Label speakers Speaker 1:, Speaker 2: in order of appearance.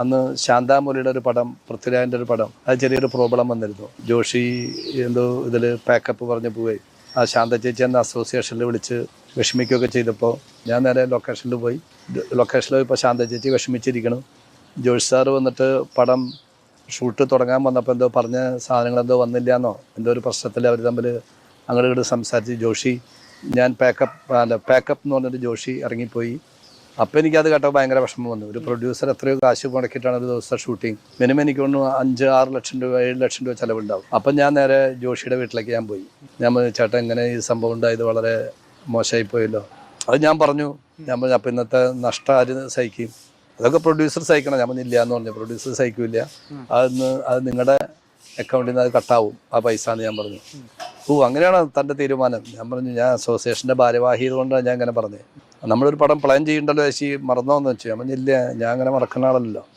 Speaker 1: അന്ന് ശാന്താമൂലിയുടെ ഒരു പടം, പൃഥ്വിരാജിൻ്റെ ഒരു പടം, അത് ചെറിയൊരു പ്രോബ്ലം വന്നിരുന്നു. ജോഷി എന്തോ ഇതിൽ പാക്കപ്പ് പറഞ്ഞ് പോയി. ആ ശാന്ത ചേച്ചി എന്ന അസോസിയേഷനിൽ വിളിച്ച് വിഷമിക്കുകയൊക്കെ ചെയ്തപ്പോൾ ഞാൻ നേരെ ലൊക്കേഷനിൽ പോയി. ലൊക്കേഷനിൽ പോയപ്പോൾ ശാന്ത ചേച്ചി വിഷമിച്ചിരിക്കണം. ജോഷി സാറ് വന്നിട്ട് പടം ഷൂട്ട് തുടങ്ങാൻ വന്നപ്പോൾ എന്തോ പറഞ്ഞ സാധനങ്ങളെന്തോ വന്നില്ല എന്തോ ഒരു പ്രശ്നത്തിൽ അവർ തമ്മിൽ അങ്ങോട്ട് ഇങ്ങോട്ട് സംസാരിച്ച് ജോഷി ഞാൻ പാക്കപ്പ് എന്ന് പറഞ്ഞിട്ട് ജോഷി ഇറങ്ങിപ്പോയി. അപ്പോൾ എനിക്കത് കേട്ടപ്പോൾ ഭയങ്കര വിഷമം വന്നു. ഒരു പ്രൊഡ്യൂസർ എത്രയോ കാശ് മുടക്കിയിട്ടാണ് ഒരു ദിവസത്തെ ഷൂട്ടിങ്. മിനിമം എനിക്ക് തോന്നുന്നു 5-6 ലക്ഷം രൂപ 7 ലക്ഷം രൂപ ചിലവുണ്ടാവും. അപ്പം ഞാൻ നേരെ ജോഷിയുടെ വീട്ടിലേക്ക് ഞാൻ പോയി. ഞാൻ ചേട്ടാ ഇങ്ങനെ ഈ സംഭവം ഉണ്ടായത് വളരെ മോശമായി പോയല്ലോ. അത് ഞാൻ പറഞ്ഞു. അപ്പം ഇന്നത്തെ നഷ്ടം ആര് സഹിക്കും? അതൊക്കെ പ്രൊഡ്യൂസർ സഹിക്കണം. ഞാൻ പറഞ്ഞില്ല എന്ന് പറഞ്ഞു. പ്രൊഡ്യൂസർ സഹിക്കില്ല, അത് നിങ്ങളുടെ അക്കൗണ്ടിൽ നിന്ന് അത് കട്ടാവും ആ പൈസ എന്ന് ഞാൻ പറഞ്ഞു. അങ്ങനെയാണ് തൻ്റെ തീരുമാനം. ഞാൻ പറഞ്ഞു ഞാൻ അസോസിയേഷൻ്റെ ഭാരവാഹിയത് കൊണ്ടാണ് ഞാൻ അങ്ങനെ പറഞ്ഞത്. നമ്മളൊരു പടം പ്ലാൻ ചെയ്യണ്ടല്ലോ ചേച്ചി, മറന്നോന്ന് വെച്ചു. ഞാൻ പറഞ്ഞില്ല, ഞാൻ അങ്ങനെ മറക്കുന്ന ആളല്ലോ.